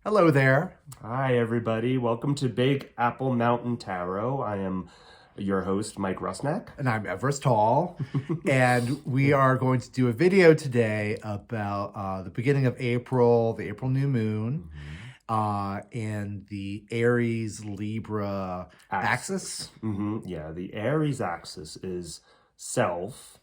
Hello there. Hi, everybody. Welcome to Big Apple Mountain Tarot. I am your host, Mike Rusnak. And I'm Everest Hall. And we are going to do a video today about the beginning of April, the April New Moon, and the Aries Libra axis. Yeah, the Aries axis is self,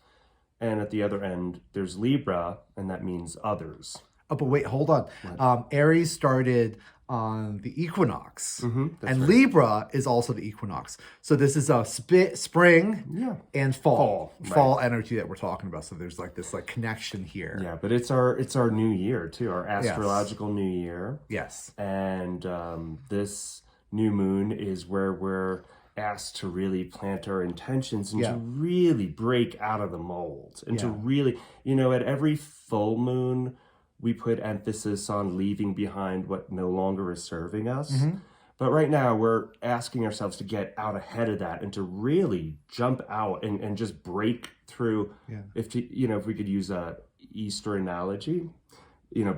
and at the other end, there's Libra, and that means others. Oh, but wait, hold on. Aries started on the equinox, and right. Libra is also the equinox. So this is a spring and fall energy that we're talking about. So there's like this connection here. Yeah, but it's our new year too, our astrological new year. Yes. And this new moon is where we're asked to really plant our intentions and to really break out of the mold and to really, at every full moon, we put emphasis on leaving behind what no longer is serving us. But right now we're asking ourselves to get out ahead of that and to really jump out and just break through. If we could use a Easter analogy,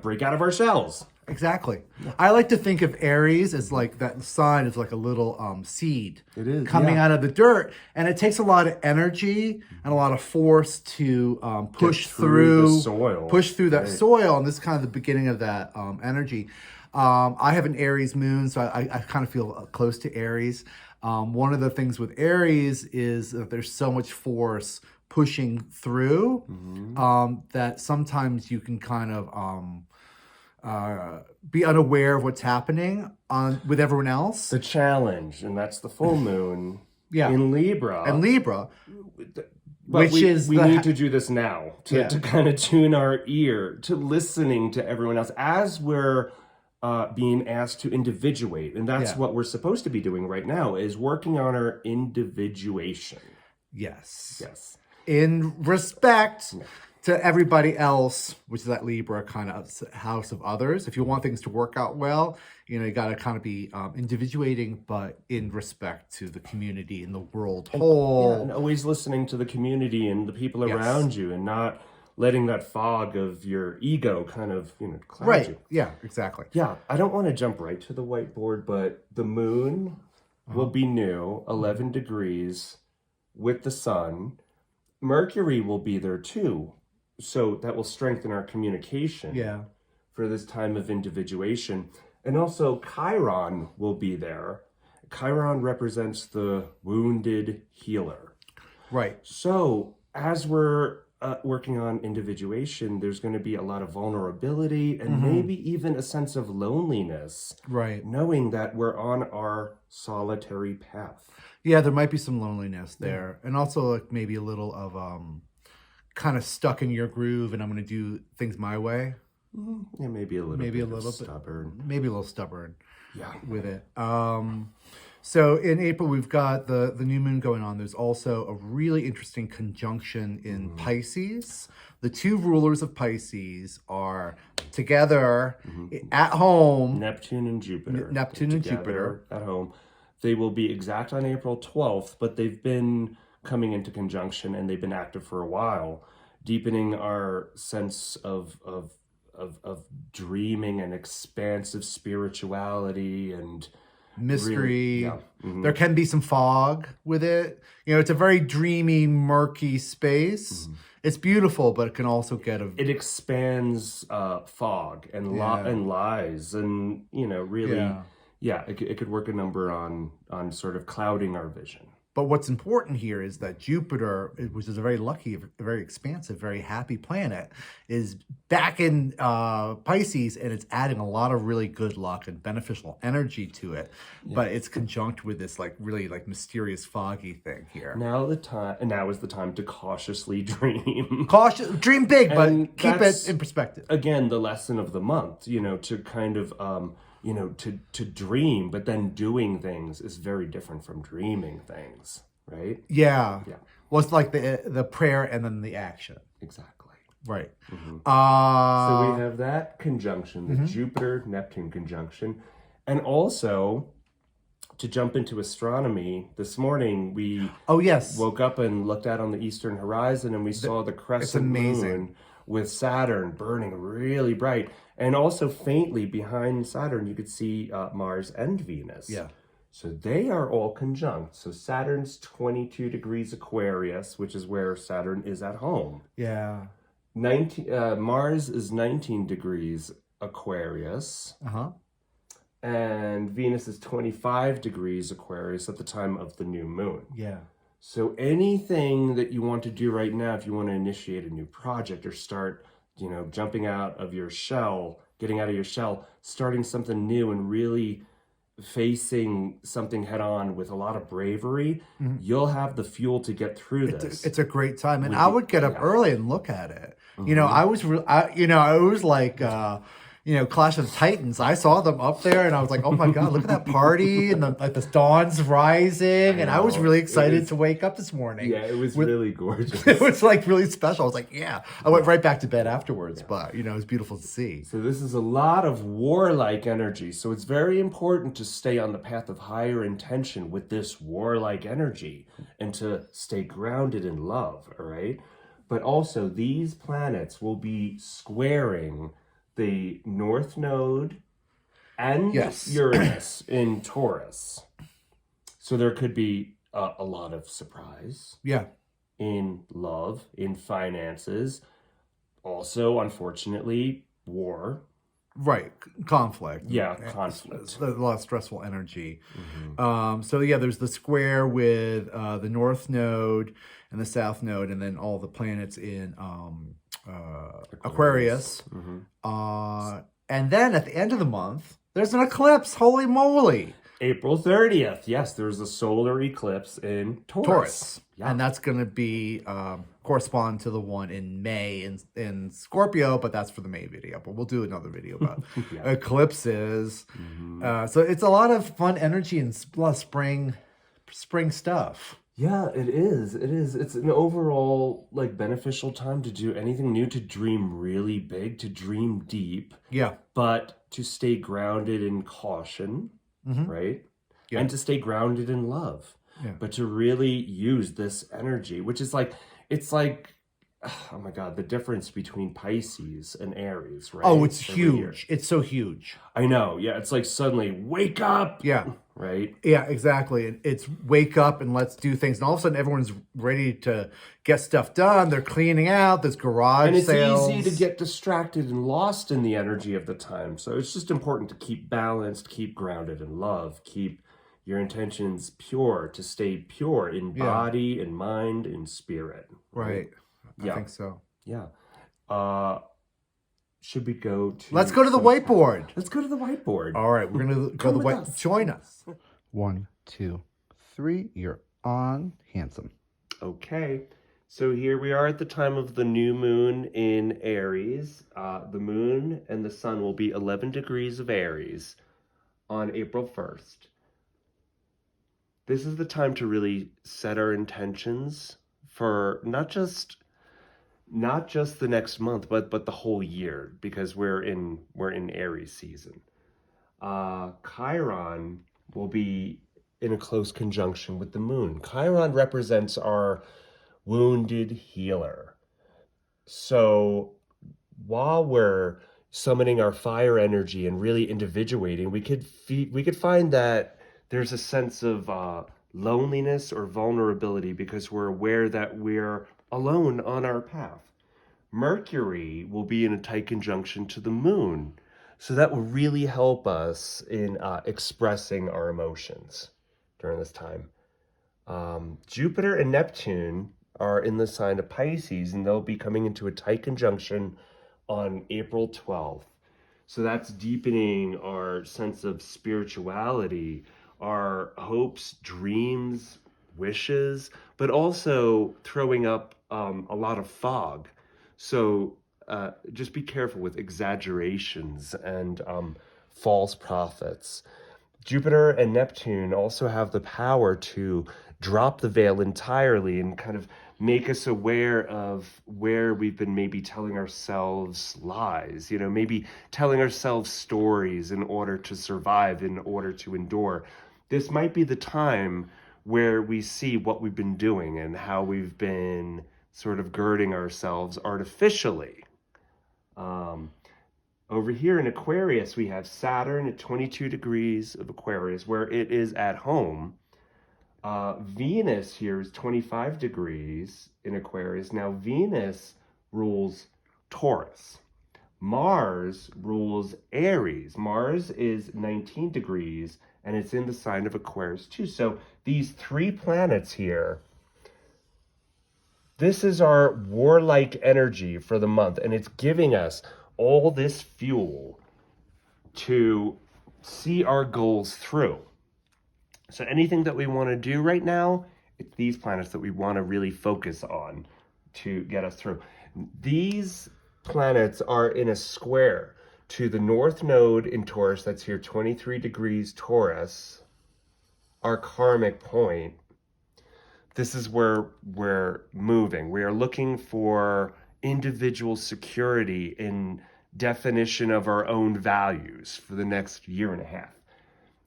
break out of our shells. Exactly. I like to think of Aries as like that sign is like a little seed coming out of the dirt. And it takes a lot of energy and a lot of force to push through the soil. Push through that soil. And this is kind of the beginning of that energy. I have an Aries moon, so I kind of feel close to Aries. One of the things with Aries is that there's so much force pushing through that sometimes you can kind of be unaware of what's happening with everyone else. The challenge, and that's the full moon in Libra. And Libra, we need to do this now to kind of tune our ear to listening to everyone else as we're being asked to individuate. And that's what we're supposed to be doing right now, is working on our individuation. Yes. In respect to everybody else, which is that Libra kind of house of others. If you want things to work out well, you got to kind of be individuating, but in respect to the community and the world whole. And always listening to the community and the people around you, and not letting that fog of your ego kind of, cloud you. Yeah, exactly. Yeah, I don't want to jump right to the whiteboard, but the moon will be new, 11 degrees with the sun. Mercury will be there too. So that will strengthen our communication for this time of individuation. And also Chiron will be there. Chiron represents the wounded healer. Right. So as we're working on individuation, there's going to be a lot of vulnerability and maybe even a sense of loneliness. Right. Knowing that we're on our solitary path. Yeah, there might be some loneliness there. And also maybe a little of kind of stuck in your groove, and I'm going to do things my way. Yeah, maybe a little bit stubborn. Maybe a little stubborn. With it. So in April, we've got the new moon going on. There's also a really interesting conjunction in Pisces. The two rulers of Pisces are together at home. Neptune and Jupiter. Neptune and Jupiter. At home. They will be exact on April 12th, but they've been coming into conjunction and they've been active for a while, deepening our sense of dreaming and expansive spirituality and mystery. Really, there can be some fog with it. It's a very dreamy, murky space. It's beautiful, but it can also get it expands fog and lies and really it could work a number on sort of clouding our vision. But what's important here is that Jupiter, which is a very lucky, very expansive, very happy planet, is back in Pisces, and it's adding a lot of really good luck and beneficial energy to it. But it's conjunct with this really mysterious, foggy thing here. Now is the time to cautiously dream. Dream big, but keep it in perspective. Again, the lesson of the month, to kind of to dream, but then doing things is very different from dreaming things, right? Yeah. Well, it's like the prayer and then the action. Exactly. Right. So we have that conjunction, the Jupiter-Neptune conjunction. And also, to jump into astronomy, this morning we woke up and looked out on the eastern horizon and we saw the crescent moon, with Saturn burning really bright. And also faintly behind Saturn, you could see Mars and Venus. Yeah. So they are all conjunct. So Saturn's 22 degrees Aquarius, which is where Saturn is at home. Yeah. Mars is 19 degrees Aquarius. Uh-huh. And Venus is 25 degrees Aquarius at the time of the new moon. Yeah. So anything that you want to do right now, if you want to initiate a new project or start, jumping out of your shell, getting out of your shell, starting something new and really facing something head on with a lot of bravery, you'll have the fuel to get through this. It's a great time. And I would get up early and look at it. I was, it was like, Clash of the Titans. I saw them up there and I was like, oh my God, look at that party. And the dawn's rising. And I was really excited to wake up this morning. Yeah, it was really gorgeous. It was like really special. I was like, yeah. I went right back to bed afterwards, but it was beautiful to see. So this is a lot of warlike energy. So it's very important to stay on the path of higher intention with this warlike energy and to stay grounded in love, all right? But also these planets will be squaring the North Node and Uranus in Taurus. So there could be a lot of surprise. Yeah. In love, in finances. Also, unfortunately, war. Right. Conflict. Yeah, conflict. A lot of stressful energy. So there's the square with the North Node and the South Node, and then all the planets in Aquarius. And then at the end of the month, there's an eclipse. Holy moly. April 30th. Yes, there's a solar eclipse in Taurus. Yeah. And that's going to be correspond to the one in May in Scorpio, but that's for the May video. But we'll do another video about eclipses. So it's a lot of fun energy and a lot of spring stuff. Yeah, it is. It is. It's an overall beneficial time to do anything new, to dream really big, to dream deep. Yeah. But to stay grounded in caution, right? Yeah. And to stay grounded in love. Yeah. But to really use this energy, which is it's like, oh my God, the difference between Pisces and Aries, right? Oh, it's huge. It's so huge. I know. Yeah. It's like suddenly wake up. Yeah. Right? Yeah, exactly. And it's wake up and let's do things. And all of a sudden everyone's ready to get stuff done. They're cleaning out. There's garage sales. And it's easy to get distracted and lost in the energy of the time. So it's just important to keep balanced, keep grounded in love, keep your intentions pure, to stay pure in body, in mind, in spirit. Right. I think so. Yeah. Should we go to... Let's go to the whiteboard. Let's go to the whiteboard. All right. We're going to go to the whiteboard. Join us. 1, 2, 3. You're on. Handsome. Okay. So here we are at the time of the new moon in Aries. The moon and the sun will be 11 degrees of Aries on April 1st. This is the time to really set our intentions for not just the next month, but the whole year, because we're in Aries season. Chiron will be in a close conjunction with the moon. Chiron represents our wounded healer. So while we're summoning our fire energy and really individuating, we could find that there's a sense of loneliness or vulnerability because we're aware that we're alone on our path. Mercury will be in a tight conjunction to the moon. So that will really help us in expressing our emotions during this time. Jupiter and Neptune are in the sign of Pisces, and they'll be coming into a tight conjunction on April 12th. So that's deepening our sense of spirituality, our hopes, dreams, wishes, but also throwing up a lot of fog. So just be careful with exaggerations and false prophets. Jupiter and Neptune also have the power to drop the veil entirely and kind of make us aware of where we've been maybe telling ourselves lies, maybe telling ourselves stories in order to survive, in order to endure. This might be the time where we see what we've been doing and how we've been sort of girding ourselves artificially, Over here in Aquarius, we have Saturn at 22 degrees of Aquarius, where it is at home. Venus here is 25 degrees in Aquarius. Now, Venus rules Taurus. Mars rules Aries. Mars is 19 degrees, and it's in the sign of Aquarius too. So these three planets here, this is our warlike energy for the month, and it's giving us all this fuel to see our goals through. So anything that we want to do right now, it's these planets that we want to really focus on to get us through. These planets are in a square to the North Node in Taurus, that's here 23 degrees Taurus, our karmic point. This is where we're moving. We are looking for individual security in definition of our own values for the next year and a half.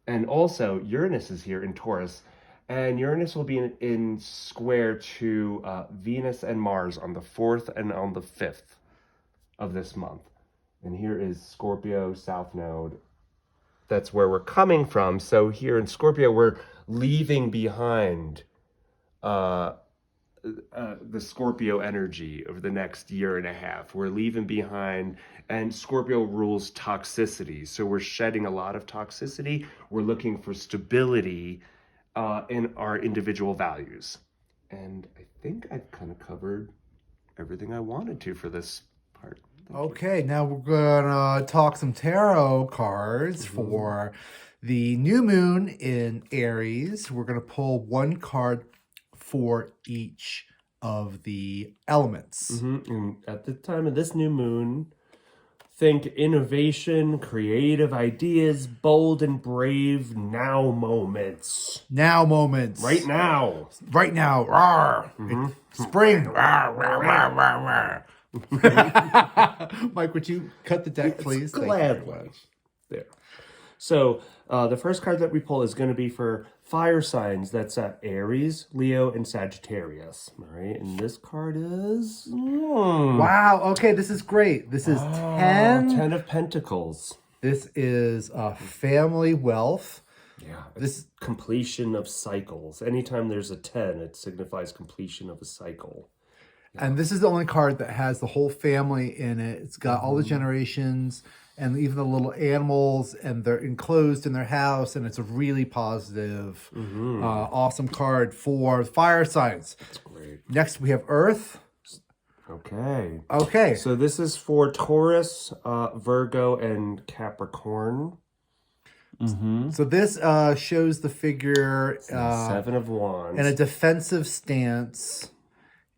And also, Uranus is here in Taurus, and Uranus will be in square to Venus and Mars on the 4th and on the 5th of this month. And here is Scorpio, South Node. That's where we're coming from. So here in Scorpio, we're leaving behind the Scorpio energy over the next year and a half. We're leaving behind, and Scorpio rules toxicity. So we're shedding a lot of toxicity. We're looking for stability in our individual values. And I think I've kind of covered everything I wanted to for this part. Okay, now we're gonna talk some tarot cards for the new moon in Aries. We're gonna pull one card for each of the elements. And at the time of this new moon, think innovation, creative ideas, bold and brave now moments. Now moments. Right now. Right now. Rawr. Spring. Rawr, rawr, rawr, rawr, rawr. Mike, would you cut the deck, please? Gladly. There. So the first card that we pull is going to be for fire signs. That's Aries, Leo, and Sagittarius. All right, and this card is... Wow, okay, this is great. This is 10. 10 of Pentacles. This is family wealth. Yeah, This completion of cycles. Anytime there's a 10, it signifies completion of a cycle. And this is the only card that has the whole family in it. It's got all the generations and even the little animals, and they're enclosed in their house, and it's a really positive, awesome card for fire signs. That's great. Next, we have Earth. Okay. Okay. So this is for Taurus, Virgo, and Capricorn. So this shows the figure 7 of Wands. in a defensive stance,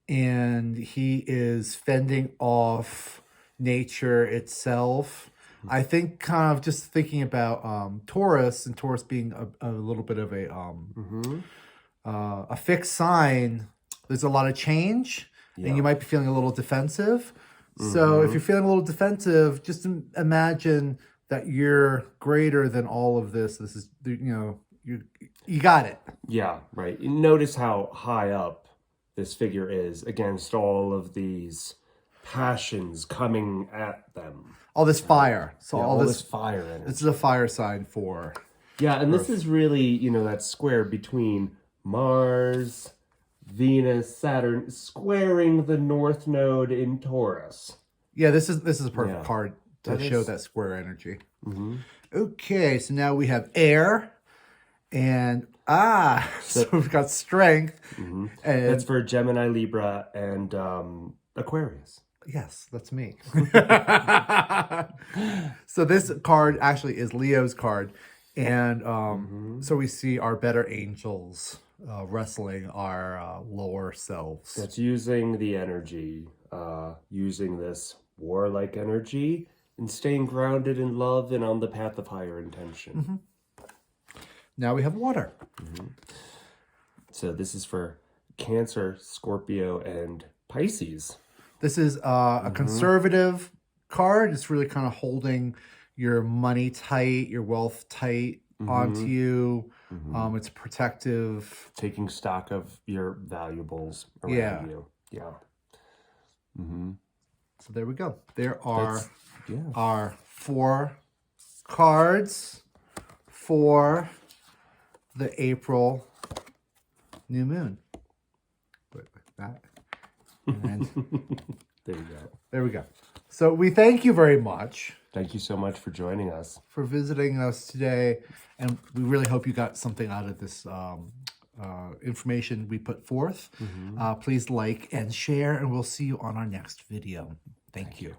and he is fending off nature itself. I think kind of just thinking about Taurus, and Taurus being a little bit of a fixed sign. There's a lot of change, and you might be feeling a little defensive. So if you're feeling a little defensive, just imagine that you're greater than all of this. This is, you got it. Yeah, right. You notice how high up this figure is against all of these passions coming at them. All this fire. So Yeah, all this fire energy. This is a fire sign for. Yeah, and this is really, that square between Mars, Venus, Saturn, squaring the North Node in Taurus. Yeah, this is a perfect card to That show is- that square energy. Okay, so now we have air, and so we've got strength, and That's for Gemini, Libra, and Aquarius. yes, that's me. So this card actually is Leo's card, and so we see our better angels wrestling our lower selves. That's using the energy, using this warlike energy, and staying grounded in love and on the path of higher intention. Now we have water. So this is for Cancer, Scorpio, and Pisces. This is a conservative card. It's really kind of holding your money tight, your wealth tight onto you. It's protective. Taking stock of your valuables around you. Yeah. So there we go. There are Yeah. our 4 cards for the April new moon. Put it like that. And There you go. there we go. So we thank you very much Thank you so much for joining us. for visiting us today. And we really hope you got something out of this information we put forth. Please like and share, and we'll see you on our next video. Thank you.